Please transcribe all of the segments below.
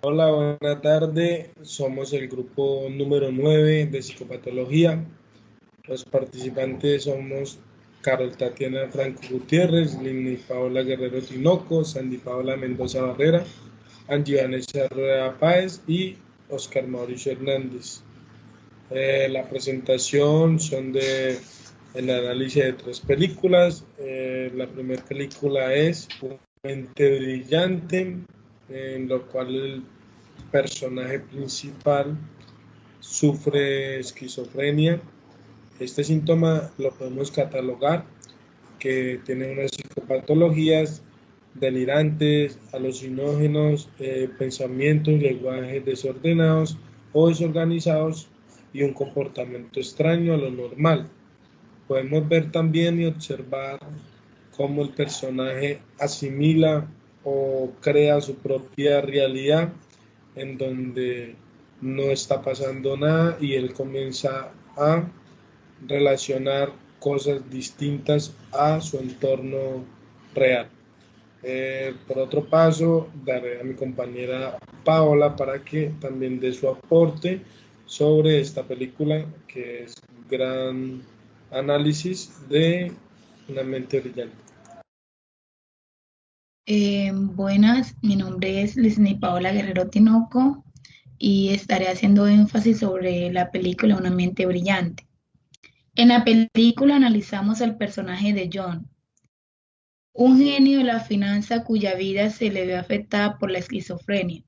Hola, buena tarde. Somos el grupo número 9 de psicopatología. Los participantes somos Carol Tatiana Franco Gutiérrez, Lini Paola Guerrero Tinoco, Sandy Paola Mendoza Barrera, Angie Vanessa Rueda Páez y Oscar Mauricio Hernández. La presentación son de el análisis de 3 películas. La primera película es Una mente brillante, en lo cual el personaje principal sufre esquizofrenia. Este síntoma lo podemos catalogar que tiene unas psicopatologías delirantes, alucinógenos, pensamientos y lenguajes desordenados o desorganizados y un comportamiento extraño a lo normal. Podemos ver también y observar cómo el personaje asimila o crea su propia realidad en donde no está pasando nada y él comienza a relacionar cosas distintas a su entorno real. Por otro paso, daré a mi compañera Paola para que también dé su aporte sobre esta película, que es un gran análisis de Una mente brillante. Buenas, mi nombre es Lisney Paola Guerrero Tinoco y estaré haciendo énfasis sobre la película Una mente brillante. En la película analizamos el personaje de John, un genio de la finanza cuya vida se le ve afectada por la esquizofrenia.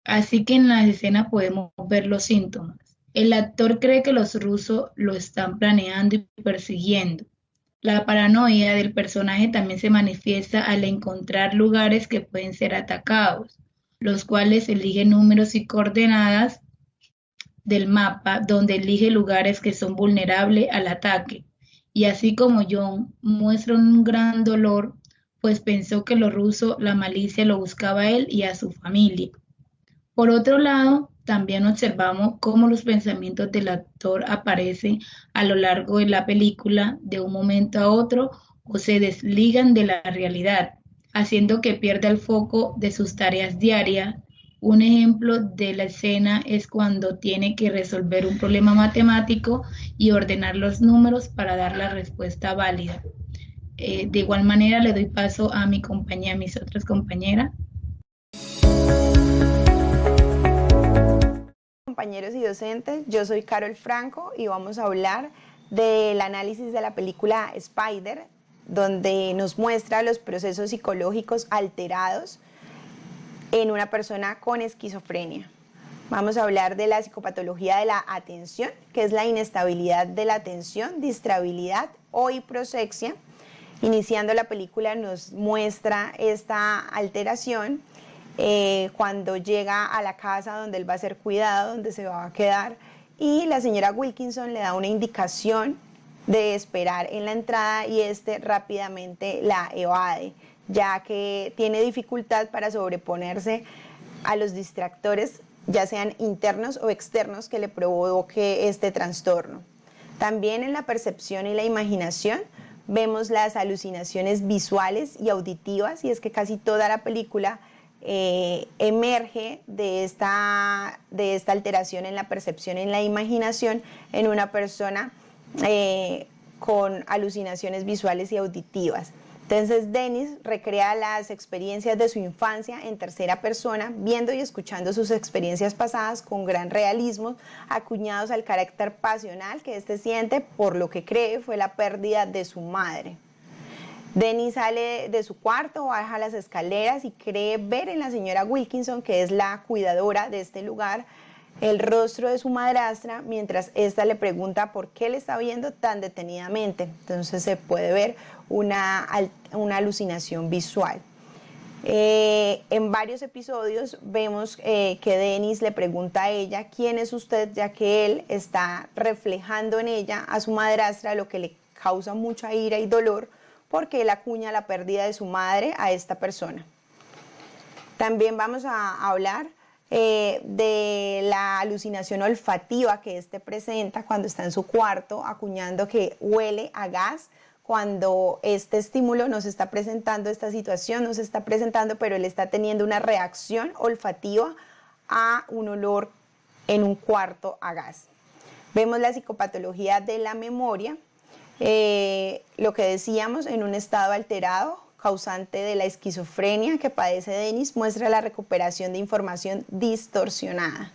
Así que en la escena podemos ver los síntomas. El actor cree que los rusos lo están planeando y persiguiendo. La paranoia del personaje también se manifiesta al encontrar lugares que pueden ser atacados, los cuales elige números y coordenadas del mapa donde elige lugares que son vulnerables al ataque. Y así como John muestra un gran dolor, pues pensó que los rusos, la malicia lo buscaba a él y a su familia. Por otro lado, también observamos cómo los pensamientos del actor aparecen a lo largo de la película de un momento a otro o se desligan de la realidad, haciendo que pierda el foco de sus tareas diarias. Un ejemplo de la escena es cuando tiene que resolver un problema matemático y ordenar los números para dar la respuesta válida. De igual manera, le doy paso a mi compañía, a mis otras compañeras. Compañeros y docentes, yo soy Carol Franco y vamos a hablar del análisis de la película Spider, donde nos muestra los procesos psicológicos alterados en una persona con esquizofrenia. Vamos a hablar de la psicopatología de la atención, que es la inestabilidad de la atención, distrabilidad o hiprosexia. Iniciando la película nos muestra esta alteración cuando llega a la casa donde él va a ser cuidado, donde se va a quedar, y la señora Wilkinson le da una indicación de esperar en la entrada y este rápidamente la evade, ya que tiene dificultad para sobreponerse a los distractores, ya sean internos o externos, que le provoque este trastorno. También en la percepción y la imaginación vemos las alucinaciones visuales y auditivas, y es que casi toda la película emerge de esta alteración en la percepción y en la imaginación en una persona con alucinaciones visuales y auditivas. Entonces Dennis recrea las experiencias de su infancia en tercera persona, viendo y escuchando sus experiencias pasadas con gran realismo, acuñados al carácter pasional que éste siente por lo que cree fue la pérdida de su madre. Dennis sale de su cuarto, baja las escaleras y cree ver en la señora Wilkinson, que es la cuidadora de este lugar, el rostro de su madrastra, mientras ésta le pregunta por qué le está viendo tan detenidamente. Entonces se puede ver una alucinación visual. En varios episodios vemos que Dennis le pregunta a ella quién es usted, ya que él está reflejando en ella a su madrastra, lo que le causa mucha ira y dolor, porque él acuña la pérdida de su madre a esta persona. También vamos a hablar de la alucinación olfativa que éste presenta cuando está en su cuarto, acuñando que huele a gas cuando este estímulo nos está presentando, esta situación nos está presentando, pero él está teniendo una reacción olfativa a un olor en un cuarto a gas. Vemos la psicopatología de la memoria, lo que decíamos, en un estado alterado, causante de la esquizofrenia que padece Denis, muestra la recuperación de información distorsionada.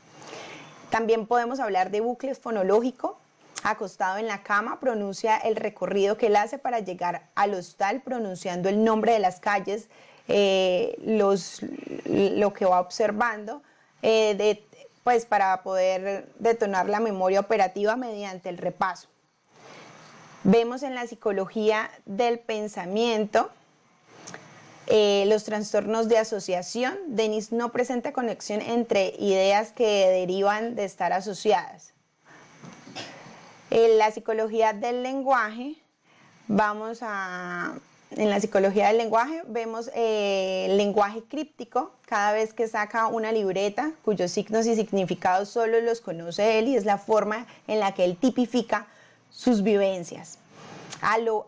También podemos hablar de bucle fonológico. Acostado en la cama, pronuncia el recorrido que él hace para llegar al hostal, pronunciando el nombre de las calles, lo que va observando, pues para poder detonar la memoria operativa mediante el repaso. Vemos en la psicología del pensamiento los trastornos de asociación. Denis no presenta conexión entre ideas que derivan de estar asociadas. En la psicología del lenguaje, en la psicología del lenguaje vemos el lenguaje críptico. Cada vez que saca una libreta cuyos signos y significados solo los conoce él, y es la forma en la que él tipifica sus vivencias.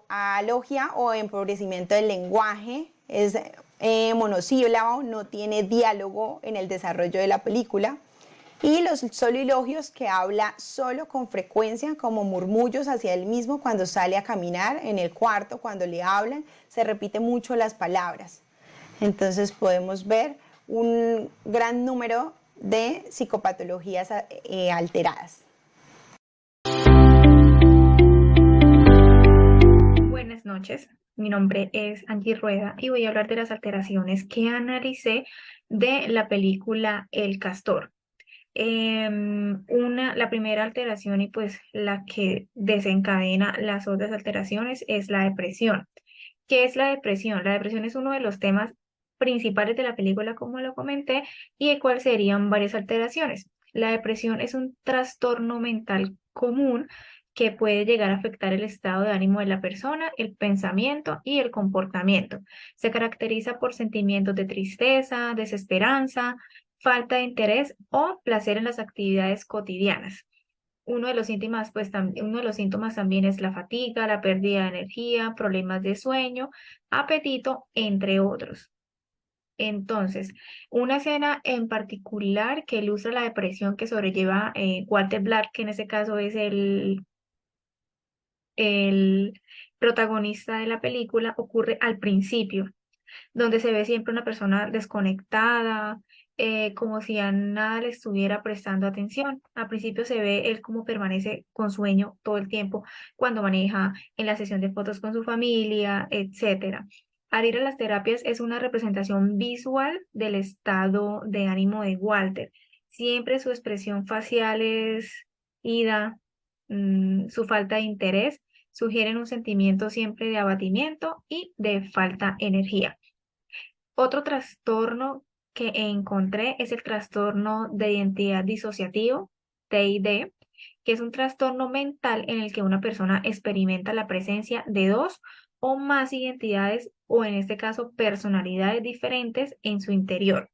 Alogia o empobrecimiento del lenguaje, es monosílabo, no tiene diálogo en el desarrollo de la película. Y los soliloquios, que habla solo con frecuencia, como murmullos hacia él mismo cuando sale a caminar en el cuarto, cuando le hablan, se repite mucho las palabras. Entonces podemos ver un gran número de psicopatologías alteradas. Buenas noches, mi nombre es Angie Rueda y voy a hablar de las alteraciones que analicé de la película El Castor. La primera alteración, y pues la que desencadena las otras alteraciones, es la depresión. ¿Qué es la depresión? La depresión es uno de los temas principales de la película, como lo comenté, y de cuál serían varias alteraciones. La depresión es un trastorno mental común que puede llegar a afectar el estado de ánimo de la persona, el pensamiento y el comportamiento. Se caracteriza por sentimientos de tristeza, desesperanza, falta de interés o placer en las actividades cotidianas. Uno de los síntomas también es la fatiga, la pérdida de energía, problemas de sueño, apetito, entre otros. Entonces, una escena en particular que ilustra la depresión que sobrelleva Walter Black, que en este caso es el protagonista de la película, ocurre al principio, donde se ve siempre una persona desconectada, como si a nada le estuviera prestando atención. Al principio se ve él como permanece con sueño todo el tiempo cuando maneja, en la sesión de fotos con su familia, etcétera. Al ir a las terapias es una representación visual del estado de ánimo de Walter. Siempre su expresión facial es ida, su falta de interés sugieren un sentimiento siempre de abatimiento y de falta de energía. Otro trastorno que encontré es el trastorno de identidad disociativo, TID, que es un trastorno mental en el que una persona experimenta la presencia de dos o más identidades, o en este caso personalidades diferentes en su interior.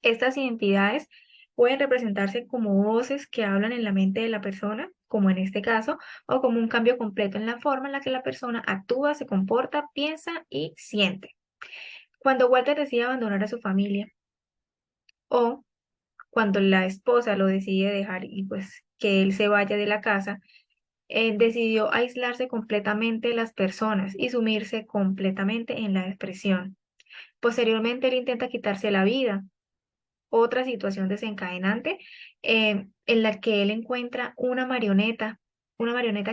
Estas identidades pueden representarse como voces que hablan en la mente de la persona, como en este caso, o como un cambio completo en la forma en la que la persona actúa, se comporta, piensa y siente. Cuando Walter decide abandonar a su familia, o cuando la esposa lo decide dejar y pues que él se vaya de la casa, decidió aislarse completamente de las personas y sumirse completamente en la depresión. Posteriormente, él intenta quitarse la vida. Otra situación desencadenante, en la que él encuentra una marioneta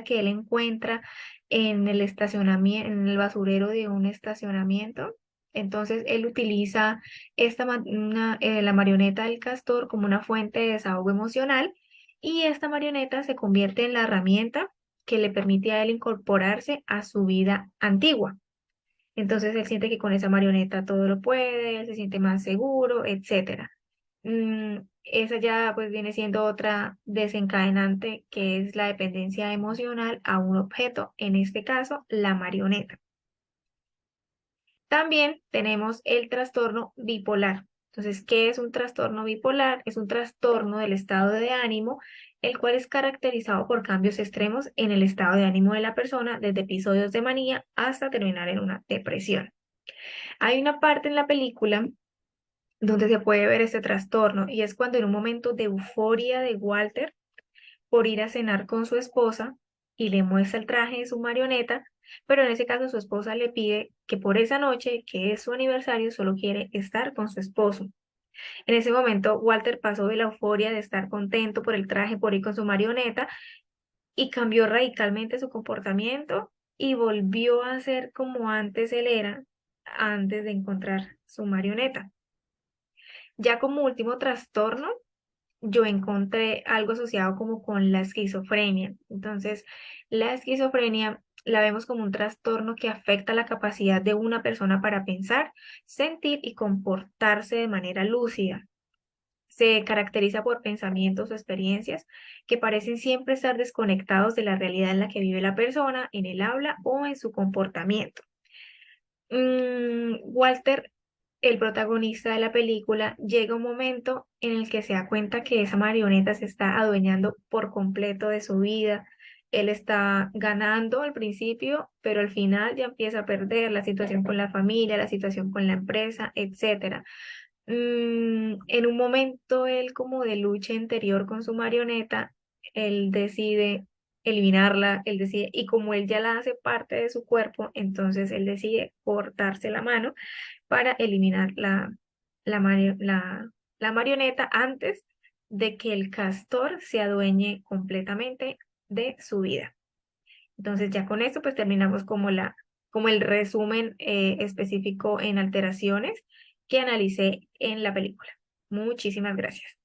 que él encuentra en el estacionamiento, en el basurero de un estacionamiento. Entonces él utiliza la marioneta del castor como una fuente de desahogo emocional, y esta marioneta se convierte en la herramienta que le permite a él incorporarse a su vida antigua. Entonces él siente que con esa marioneta todo lo puede, él se siente más seguro, etcétera. Esa ya pues viene siendo otra desencadenante, que es la dependencia emocional a un objeto, en este caso la marioneta. También tenemos el trastorno bipolar. Entonces, ¿qué es un trastorno bipolar? Es un trastorno del estado de ánimo el cual es caracterizado por cambios extremos en el estado de ánimo de la persona, desde episodios de manía hasta terminar en una depresión. Hay una parte en la película donde se puede ver este trastorno y es cuando en un momento de euforia de Walter por ir a cenar con su esposa y le muestra el traje de su marioneta, pero en ese caso su esposa le pide que por esa noche, que es su aniversario, solo quiere estar con su esposo. En ese momento, Walter pasó de la euforia de estar contento por el traje, por ir con su marioneta, y cambió radicalmente su comportamiento y volvió a ser como antes él era, antes de encontrar su marioneta. Ya como último trastorno, yo encontré algo asociado como con la esquizofrenia. Entonces, la esquizofrenia la vemos como un trastorno que afecta la capacidad de una persona para pensar, sentir y comportarse de manera lúcida. Se caracteriza por pensamientos o experiencias que parecen siempre estar desconectados de la realidad en la que vive la persona, en el habla o en su comportamiento. Walter, el protagonista de la película, llega un momento en el que se da cuenta que esa marioneta se está adueñando por completo de su vida. Él está ganando al principio, pero al final ya empieza a perder la situación con la familia, la situación con la empresa, etcétera. En un momento él como de lucha interior con su marioneta, él decide eliminarla, él decide, y como él ya la hace parte de su cuerpo, entonces él decide cortarse la mano para eliminar la marioneta antes de que el castor se adueñe completamente de su vida. Entonces ya con esto pues terminamos como el resumen específico en alteraciones que analicé en la película. Muchísimas gracias.